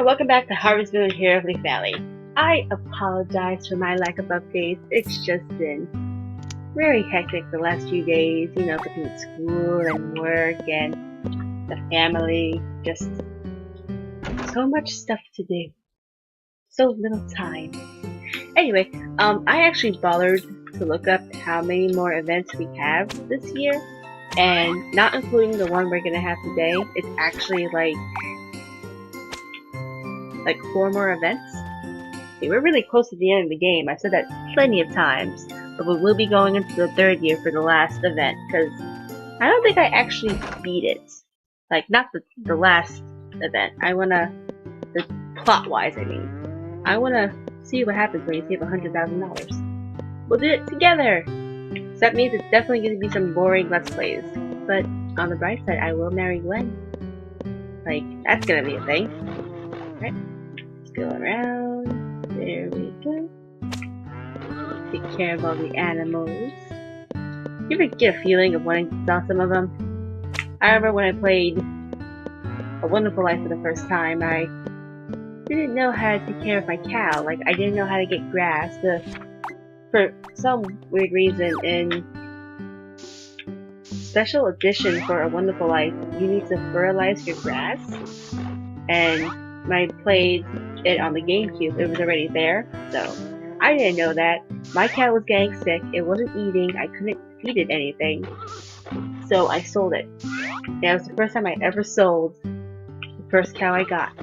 welcome back to Harest here of Leaf Valley. I apologize for my lack of updates. It's just been very hectic the last few days, between school and work and the family. Just so much stuff to do. So little time. Anyway, I actually bothered to look up how many more events we have this year, and not including the one we're gonna have today, it's actually like 4 more events. Okay, we're really close to the end of the game. I've said that plenty of times, but we will be going into the 3rd year for the last event, because I don't think I actually beat it. Like, not the last event. The plot-wise, I mean. I wanna see what happens when you save $100,000. We'll do it together! So that means it's definitely gonna be some boring Let's Plays. But, on the bright side, I will marry Gwen. Like, that's gonna be a thing. Right? Let's go around. There we go. Take care of all the animals. You ever get a feeling of wanting to sell some of them? I remember when I played A Wonderful Life for the first time, I didn't know how to take care of my cow. Like, I didn't know how to get grass. For some weird reason, in Special Edition for A Wonderful Life, you need to fertilize your grass. And when I played it on the GameCube, it was already there, so I didn't know that. My cow was getting sick, it wasn't eating, I couldn't feed it anything, so I sold it. That was the first time I ever sold the first cow I got.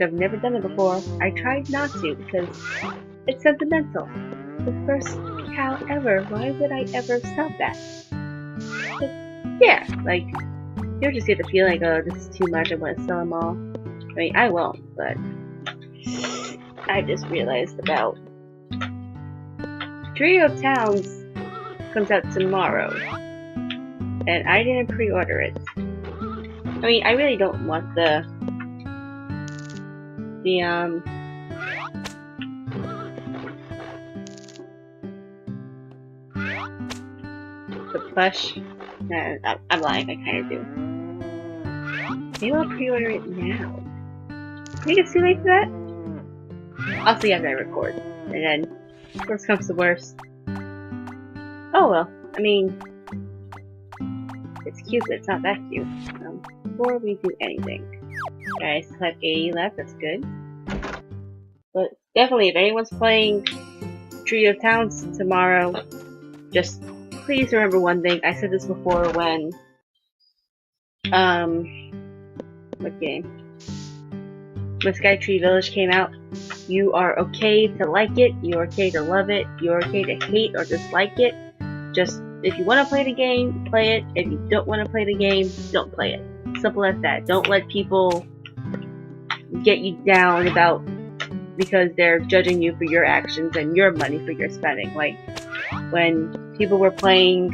I've never done it before. I tried not to because it's sentimental. The first cow ever, why would I ever sell that? But yeah, like, you'll just get the feeling, oh, this is too much, I want to sell them all. I mean, I won't, but I just realized about Trio of Towns comes out tomorrow, and I didn't pre-order it. I mean, I really don't want the plush. I'm lying, I kind of do. Maybe I'll pre-order it now. Think it's too late for that? I'll see after I record. And then, worst comes to worst. Oh well, I mean, it's cute, but it's not that cute. Before we do anything. I still have 80 left, that's good. But definitely, if anyone's playing Trio of Towns tomorrow, just please remember one thing. I said this before when, what game? When Skytree Village came out, you are okay to like it, you're okay to love it, you're okay to hate or dislike it. Just, if you want to play the game, play it. If you don't want to play the game, don't play it. Simple as that. Don't let people get you down because they're judging you for your actions and your money for your spending. Like, when people were playing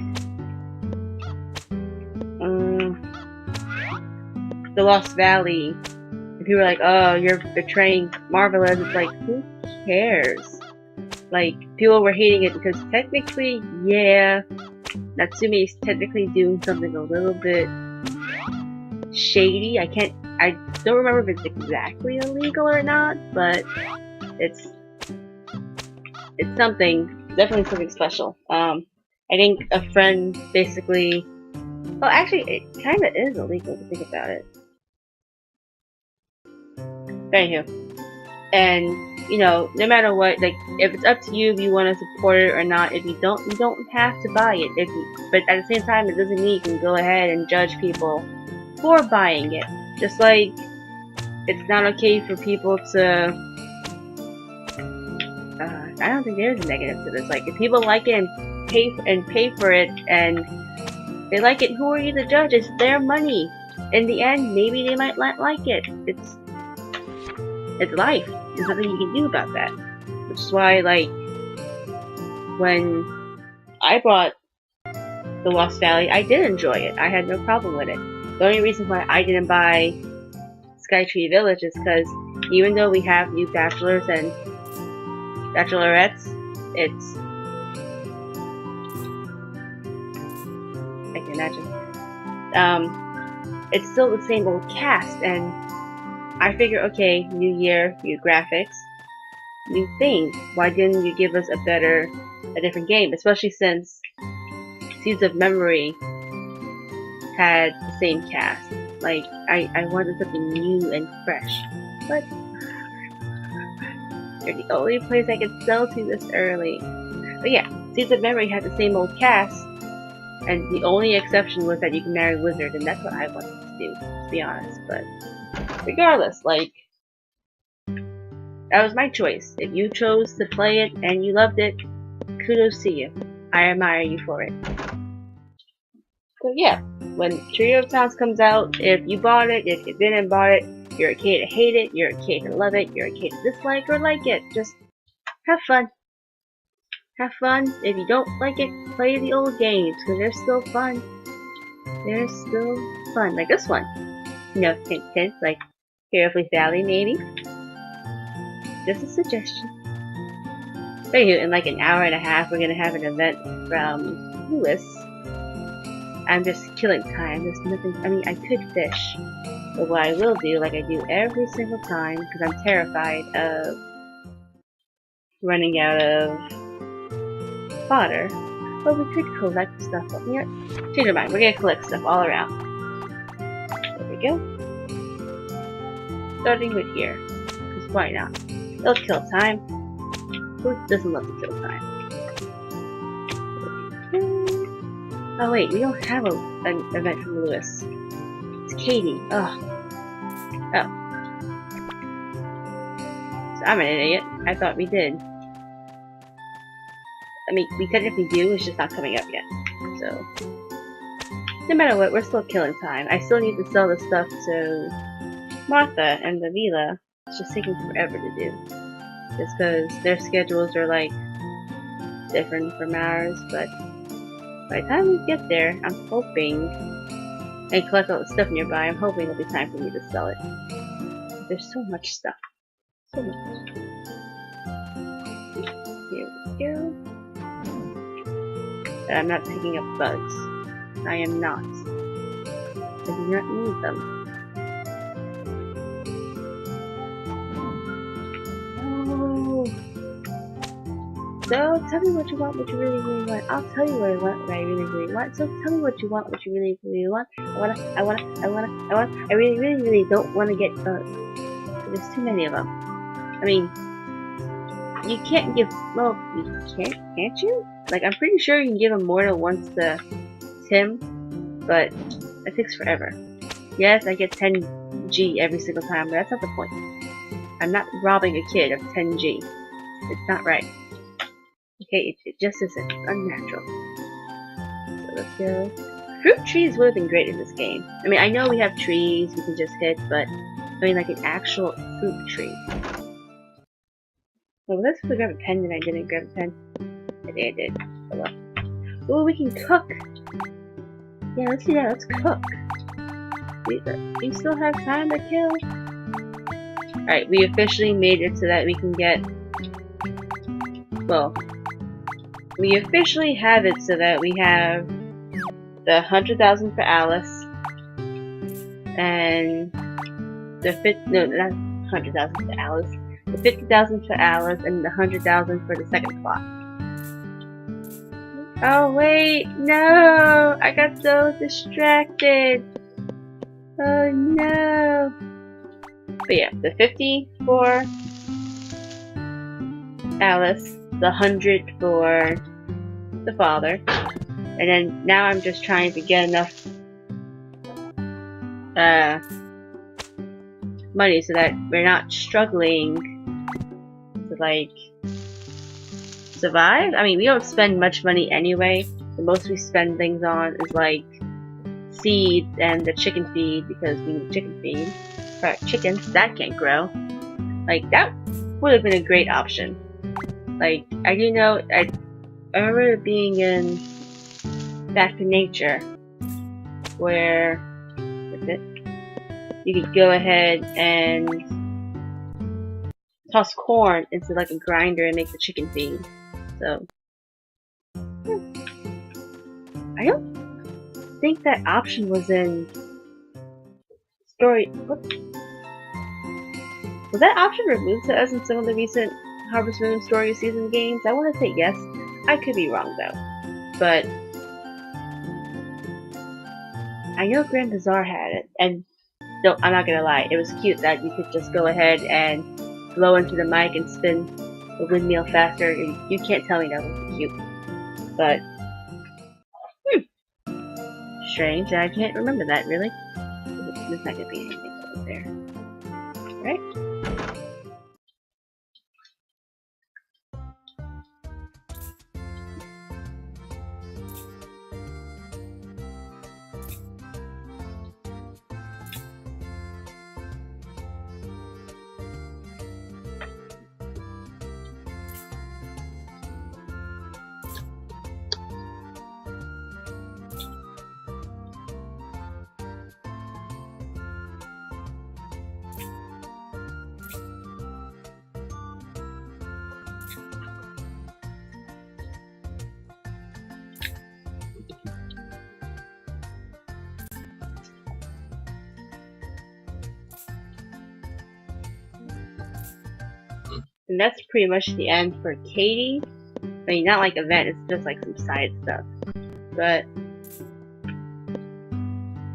The Lost Valley, and people were like, oh, you're betraying Marvelous, it's like, who cares? Like, people were hating it because technically, yeah, Natsume's technically doing something a little bit shady. I don't remember if it's exactly illegal or not, but it's something, definitely something special. I think a friend basically, well, actually, it kind of is illegal to think about it. Anywho, and no matter what, like, if it's up to you if you want to support it or not. If you don't have to buy it. But at the same time, it doesn't mean you can go ahead and judge people for buying it. Just like it's not okay for people to. I don't think there's a negative to this. Like, if people like it and pay for it, and they like it, who are you to judge? It's their money. In the end, maybe they might not like it. It's life. There's nothing you can do about that. Which is why, like, when I bought The Lost Valley, I did enjoy it. I had no problem with it. The only reason why I didn't buy Skytree Village is because even though we have new bachelors and bachelorettes, I can imagine, it's still the same old cast, and I figure, okay, new year, new graphics, new thing. Why didn't you give us a different game? Especially since Seeds of Memory had the same cast. Like, I wanted something new and fresh. But you're the only place I could sell to this early. But yeah, Seeds of Memory had the same old cast, and the only exception was that you can marry Wizard, and that's what I wanted to do, to be honest. But regardless, like, that was my choice. If you chose to play it and you loved it, kudos to you. I admire you for it. So yeah, when Trio of Towns comes out, if you bought it, if you didn't buy it, you're okay to hate it, you're okay to love it, you're okay to dislike or like it. Just have fun. Have fun. If you don't like it, play the old games, because they're still fun. They're still fun. Like this one. You know, hint, hint, like Carefully Valley, maybe. Just a suggestion. But anyway, in like an hour and a half, we're gonna have an event from Lewis. I'm just killing time. There's nothing. I mean, I could fish. But what I will do, like I do every single time, because I'm terrified of running out of fodder. But we could collect stuff. You know, change your mind. We're gonna collect stuff all around. There we go. Starting with here. Because why not? It'll kill time. Who doesn't love to kill time? Oh wait, we don't have an event from Lewis. It's Katie. Oh. So I'm an idiot. I thought we did. I mean, we technically do, it's just not coming up yet. So, no matter what, we're still killing time. I still need to sell the stuff to Martha and the Vila. It's just taking forever to do. Just because their schedules are like different from ours, but by the time we get there, I'm hoping, and collect all the stuff nearby, I'm hoping it'll be time for me to sell it. There's so much stuff. So much. Here we go. But I'm not picking up bugs. I am not. I do not need them. So, tell me what you want, what you really, really want. I'll tell you what I want, what I really, really want. So, tell me what you want, what you really, really want. I really, really, really don't want to get bugs. There's too many of them. I mean, you can't give, well, you can't you? Like, I'm pretty sure you can give them more than once to Tim, but it takes forever. Yes, I get 10G every single time, but that's not the point. I'm not robbing a kid of 10G. It's not right. Okay, it just isn't. It's unnatural. So let's go. Fruit trees would have been great in this game. I mean, I know we have trees we can just hit, but I mean like an actual fruit tree. Well, let's grab a pen, and I didn't grab a pen. I think I did. Oh well. Ooh, we can cook! Yeah, let's do that. Let's cook. We still have time to kill. Alright, we officially made it so that we can get... Well, we officially have it so that we have the 100,000 for Alice and the no, not 100,000 for Alice. The 50,000 for Alice and the 100,000 for the second plot. Oh wait, no! I got so distracted. Oh no! But yeah, the 50 for Alice, the 100 for the father, and then now I'm just trying to get enough money so that we're not struggling to like survive. I mean, we don't spend much money anyway. The most we spend things on is like seeds and the chicken feed, because we need chicken feed for our chickens that can't grow. Like, that would have been a great option. Like, I do know, I remember being in Back to Nature, where you could go ahead and toss corn into like a grinder and make the chicken feed. So, yeah. I don't think that option was in story. Whoops. Was that option removed to us in some of the recent Harvest Moon Story Season games? I want to say yes. I could be wrong though. But I know Grand Bazaar had it, and no, I'm not gonna lie, it was cute that you could just go ahead and blow into the mic and spin the windmill faster. You can't tell me that wasn't cute. But strange, I can't remember that really. There's not gonna be anything over there, right? And that's pretty much the end for Katie. I mean, not like event, it's just like some side stuff. But,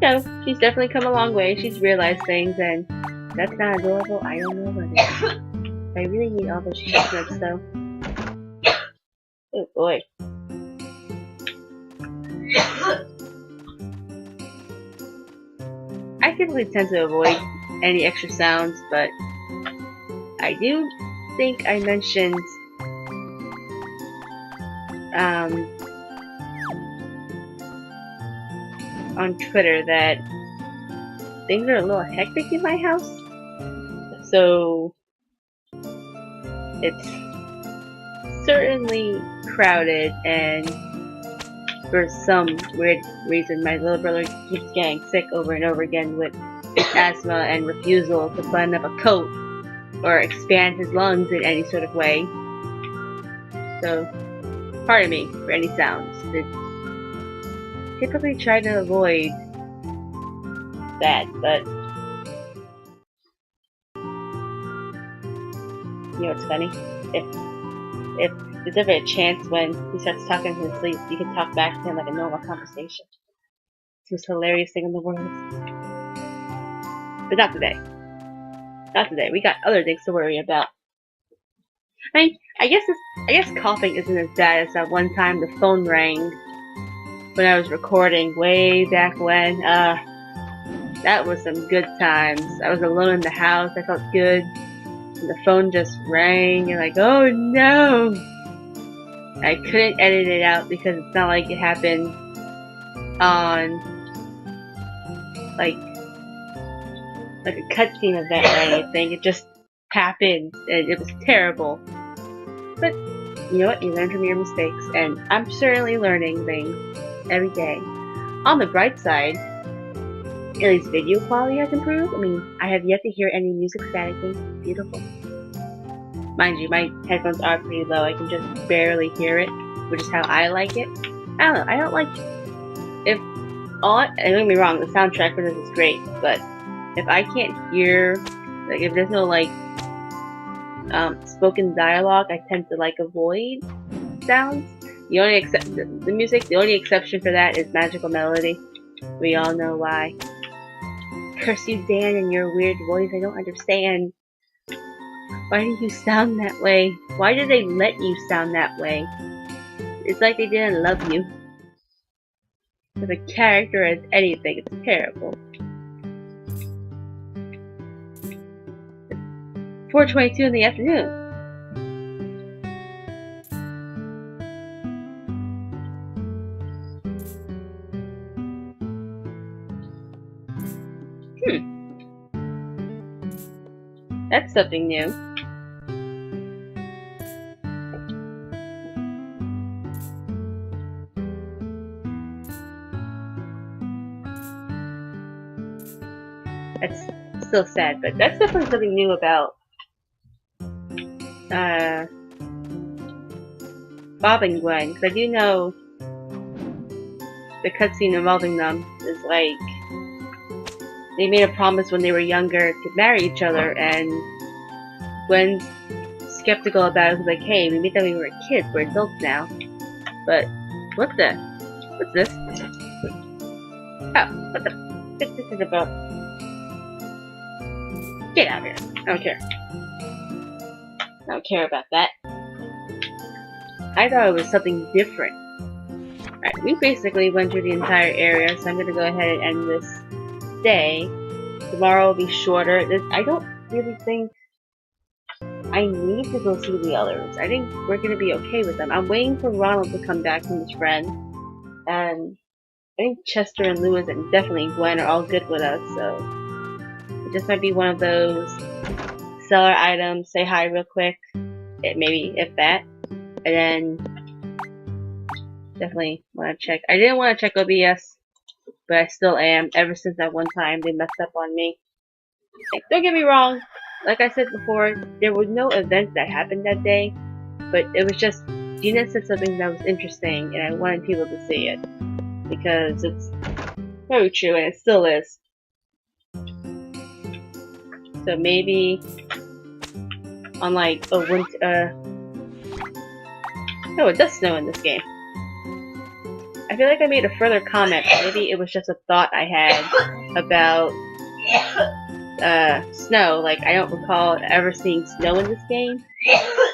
you know, she's definitely come a long way. She's realized things, and that's not adorable. I don't know what it is. I really need all those chestnuts, though. Oh boy. I typically tend to avoid any extra sounds, but I do think I mentioned on Twitter that things are a little hectic in my house, so it's certainly crowded, and for some weird reason my little brother keeps getting sick over and over again with asthma and refusal to button up a coat or expand his lungs in any sort of way. So, pardon me for any sounds. Typically try to avoid that, but you know what's funny? If there's ever a chance when he starts talking in his sleep, you can talk back to him like a normal conversation. It's the most hilarious thing in the world. But not today. Not today. We got other things to worry about. I mean, I guess coughing isn't as bad as that one time the phone rang when I was recording way back when. That was some good times. I was alone in the house. I felt good. And the phone just rang, and like, oh no! I couldn't edit it out because it's not like it happened on like a cutscene event or anything. It just happened, and it was terrible. But you know what? You learn from your mistakes, and I'm certainly learning things every day. On the bright side, at least video quality has improved. I mean, I have yet to hear any music staticking. Beautiful. Mind you, my headphones are pretty low. I can just barely hear it, which is how I like it. I don't know. I don't like don't get me wrong, the soundtrack for this is great, but if I can't hear, like, if there's no like spoken dialogue, I tend to like avoid sounds. The only exception for that is Magical Melody. We all know why. Curse you, Dan, and your weird voice. I don't understand. Why do you sound that way? Why did they let you sound that way? It's like they didn't love you. As a character, as anything, it's terrible. 4:22 in the afternoon. That's something new. That's still sad, but that's definitely something new about Bob and Gwen, because I do know the cutscene involving them is like they made a promise when they were younger to marry each other, and Gwen's skeptical about it. She's like, hey, we made that when we were kids. We're adults now. But, what's this? Oh, what the? This is about. Get out of here. I don't care. I don't care about that. I thought it was something different. Alright, we basically went through the entire area, so I'm gonna go ahead and end this day. Tomorrow will be shorter. I don't really think I need to go see the others. I think we're gonna be okay with them. I'm waiting for Ronald to come back from his friend. And I think Chester and Lewis and definitely Gwen are all good with us, so it just might be one of those sell our items, say hi real quick, maybe if that, and then definitely want to check. I didn't want to check OBS, but I still am. Ever since that one time they messed up on me. Like, don't get me wrong. Like I said before, there were no events that happened that day, but it was just Gina said something that was interesting, and I wanted people to see it because it's very true, and it still is. So maybe on like a winter. Oh, it does snow in this game. I feel like I made a further comment. Maybe it was just a thought I had about snow. Like, I don't recall ever seeing snow in this game.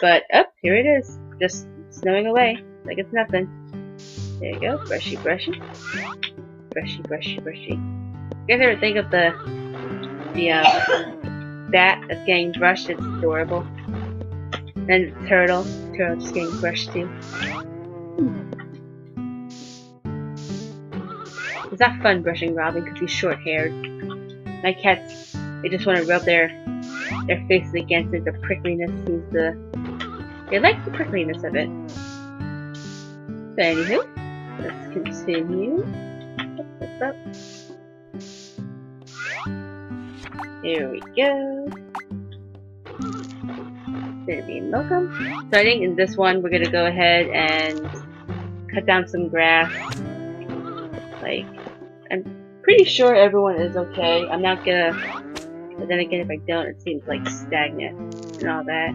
But, here it is. Just snowing away. Like it's nothing. There you go. Brushy, brushy. Brushy, brushy, brushy. You guys ever think of the bat that's getting brushed? It's adorable. And the turtle. Turtle just getting brushed too. It's not fun brushing Robin because he's short-haired. My cats, they just want to rub their faces against it. The prickliness seems to... They like the prickliness of it. So anywho, let's continue. What's up? Here we go. Gonna be welcome. So I think in this one we're gonna go ahead and cut down some grass. Like, I'm pretty sure everyone is okay. I'm not gonna, but then again, if I don't, it seems like stagnant and all that.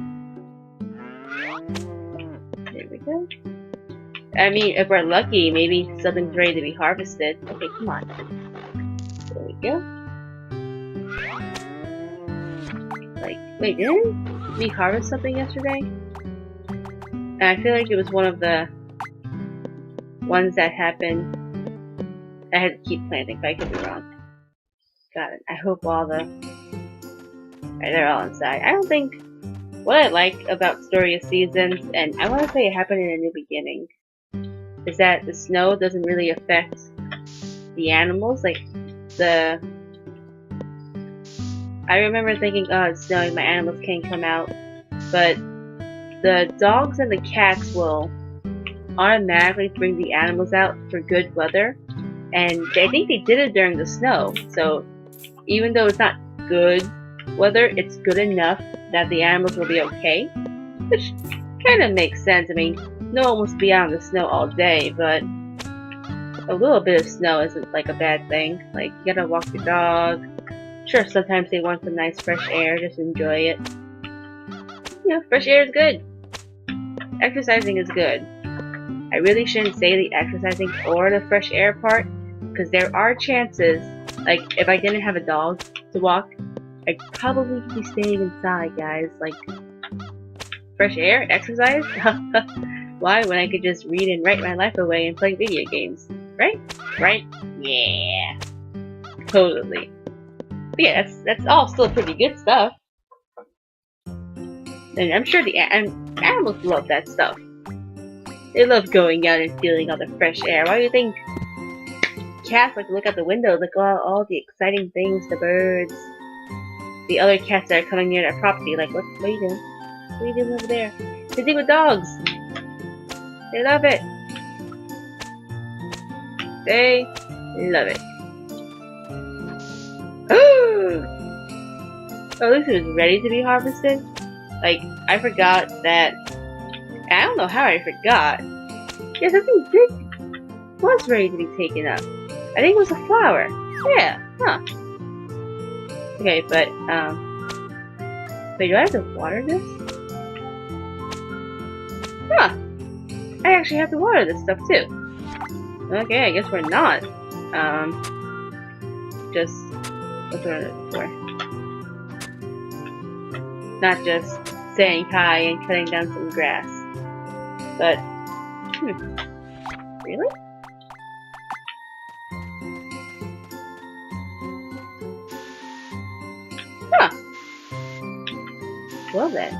There we go. I mean, if we're lucky, maybe something's ready to be harvested. Okay, come on. There we go. Like, wait, didn't we harvest something yesterday? And I feel like it was one of the ones that happened. I had to keep planting, but I could be wrong. Got it. I hope all the... Alright, they're all inside. I don't think... What I like about Story of Seasons, and I want to say it happened in A New Beginning, is that the snow doesn't really affect the animals. Like, I remember thinking, oh, it's snowing, my animals can't come out. But the dogs and the cats will automatically bring the animals out for good weather. And I think they did it during the snow. So even though it's not good weather, it's good enough that the animals will be okay. Which kind of makes sense. I mean, no one wants to be out in the snow all day, but a little bit of snow isn't like a bad thing. Like, you gotta walk your dog. Sure, sometimes they want some nice fresh air, just enjoy it. You know, fresh air is good. Exercising is good. I really shouldn't say the exercising or the fresh air part, because there are chances, like, if I didn't have a dog to walk, I'd probably be staying inside, guys. Like, fresh air? Exercise? Why, when I could just read and write my life away and play video games? Right? Right? Yeah. Totally. But yeah, that's all still pretty good stuff. And I'm sure the animals love that stuff. They love going out and feeling all the fresh air. Why do you think cats like to look out the window, look at all the exciting things, the birds, the other cats that are coming near their property? Like, what are you doing? What are you doing over there? Same thing with dogs. They love it. They love it. Oh, this is ready to be harvested. Like, I forgot that. I don't know how I forgot. Yeah, something big was ready to be taken up. I think it was a flower. Yeah, huh. Okay, but Wait, do I have to water this? Huh. I actually have to water this stuff too. Okay, I guess we're not. Just what's it for? Not just saying hi and cutting down some grass. But really? Huh. Well then.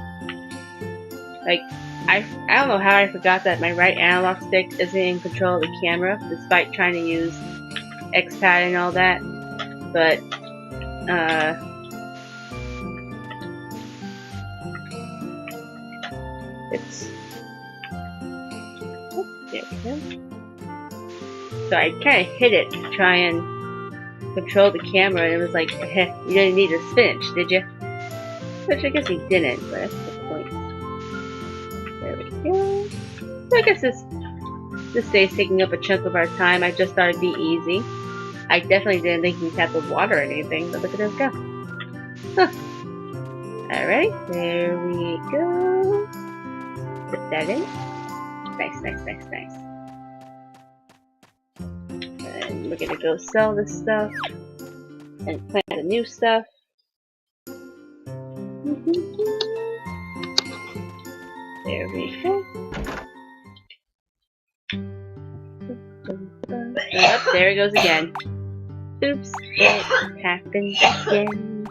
Like, I don't know how I forgot that my right analog stick isn't in control of the camera, despite trying to use X-Pad and all that. But, it's... Oh, there we go. So I kind of hit it to try and control the camera, and it was like, you didn't need to finish, did you? Which I guess we didn't, but that's the point. There we go. So I guess this day's taking up a chunk of our time. I just thought it'd be easy. I definitely didn't think we'd have to water or anything, but look at us go. Huh. Alright, there we go. Put that in. Nice, nice, nice, nice. And we're gonna go sell this stuff and plant the new stuff. There we go. Oh, there it goes again. Oops, it happened again.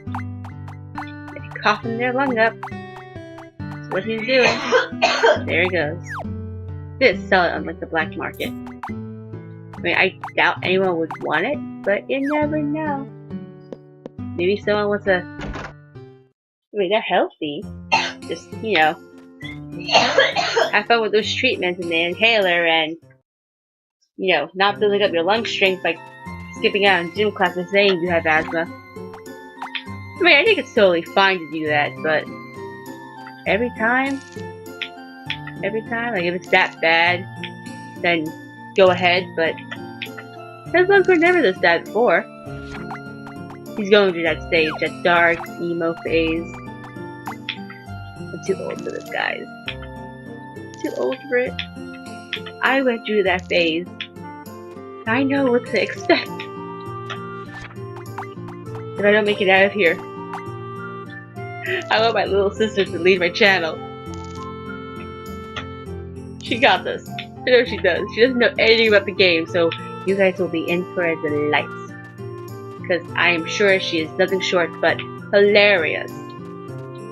They're coughing their lung up. That's what he's doing. There he goes. Didn't sell it on like the black market. I mean, I doubt anyone would want it, but you never know. Maybe someone wants a... I mean, they're healthy. Just, you know, have fun with those treatments and the inhaler and, you know, not building up your lung strength by skipping out in gym class and saying you have asthma. I mean, I think it's totally fine to do that, but every time, like if it's that bad, then go ahead, but his lungs were never this bad before. He's going through that stage, that dark, emo phase. I'm too old for this, guys. Too old for it. I went through that phase. I know what to expect. If I don't make it out of here, I want my little sister to lead my channel. She got this. I know she does. She doesn't know anything about the game, so you guys will be in for a delight. Because I am sure she is nothing short but hilarious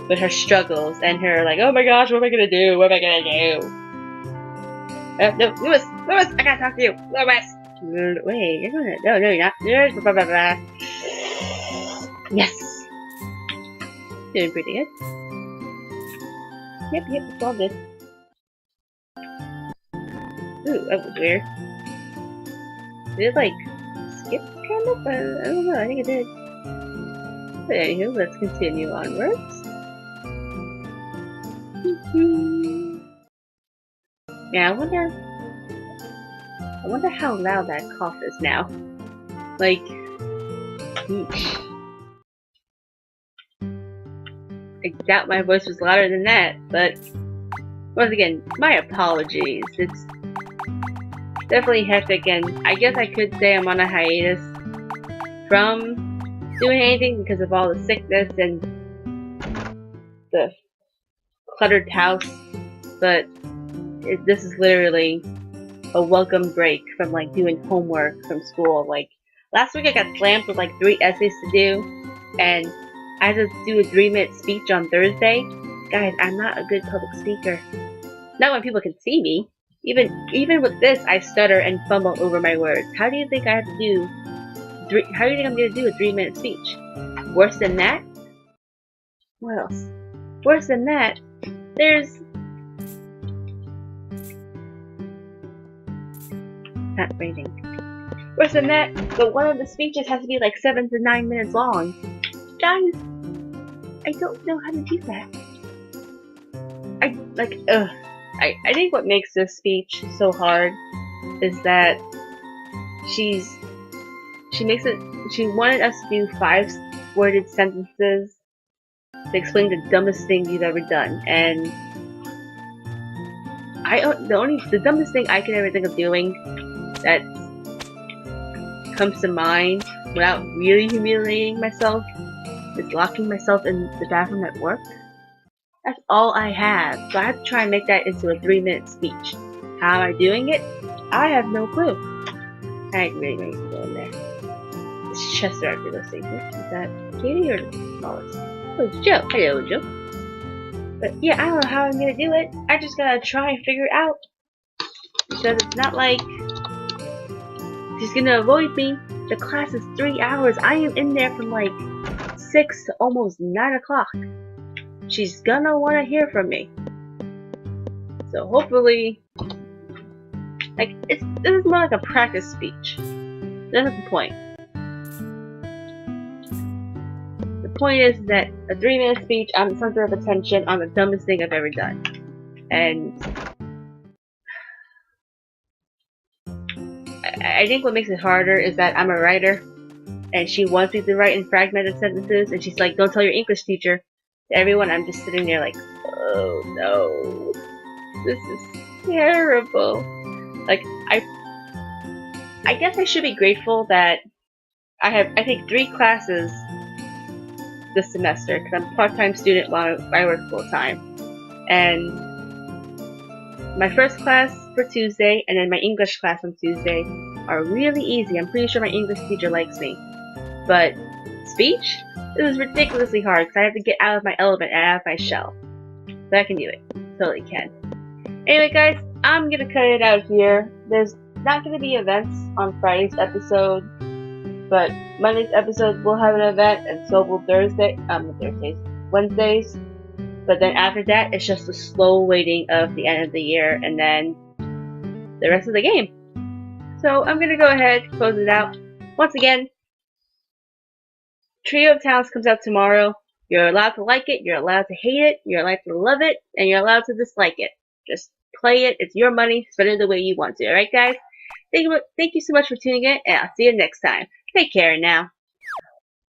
with her struggles and her like, oh my gosh, what am I gonna do? What am I gonna do? No, Lewis, I gotta talk to you, Lewis. Wait, you're gonna? No, you're not. Yes, doing pretty good. Yep, it's all good. Ooh, that was weird. Did it like skip kind of? I don't know. I think it did. But anywho, let's continue onwards. Yeah, I wonder how loud that cough is now. Like, eesh. I doubt my voice was louder than that, but once again, my apologies. It's definitely hectic, and I guess I could say I'm on a hiatus from doing anything because of all the sickness and the cluttered house, but this is literally a welcome break from like doing homework from school. Like last week I got slammed with like 3 essays to do, and I had to do a 3-minute speech on Thursday. Guys, I'm not a good public speaker. Not when people can see me. Even with this, I stutter and fumble over my words. How do you think I have to do? How do you think I'm gonna do a 3-minute speech? Worse than that? What else? Worse than that, there's not raining. Worse than that, but one of the speeches has to be like 7 to 9 minutes long. Guys, I don't know how to do that. I think what makes this speech so hard is that she wanted us to do 5-worded sentences to explain the dumbest thing you've ever done. And the dumbest thing I can ever think of doing that comes to mind without really humiliating myself is locking myself in the bathroom at work. That's all I have, so I have to try and make that into a 3-minute speech. How am I doing it? I have no clue. I ain't really going to go in there. It's Chester after those things. Is that Katie or Wallace? Oh, it's Joe. Hello, Joe. But yeah, I don't know how I'm gonna do it. I just gotta try and figure it out. Because it's not like she's gonna avoid me. The class is 3 hours. I am in there from like 6 to almost 9 o'clock. She's gonna wanna hear from me. So hopefully, like, this is more like a practice speech. That's the point. The point is that a 3-minute speech, I'm the center of attention on the dumbest thing I've ever done. And I think what makes it harder is that I'm a writer, and she wants me to write in fragmented sentences, and she's like, don't tell your English teacher. To everyone, I'm just sitting there like, oh no, this is terrible. Like, I guess I should be grateful that I take 3 classes this semester, because I'm a part-time student while I work full-time. And my first class for Tuesday, and then my English class on Tuesday are really easy. I'm pretty sure my English teacher likes me. But speech? This is ridiculously hard because I have to get out of my element and out of my shell. But I can do it. Totally can. Anyway, guys, I'm gonna cut it out here. There's not gonna be events on Friday's episode, but Monday's episode will have an event, and so will Wednesdays. But then after that, it's just a slow waiting of the end of the year, and then the rest of the game. So I'm gonna go ahead, close it out. Once again, Trio of Towns comes out tomorrow. You're allowed to like it, you're allowed to hate it, you're allowed to love it, and you're allowed to dislike it. Just play it, it's your money, spend it the way you want to, alright guys? Thank you so much for tuning in, and I'll see you next time. Take care now.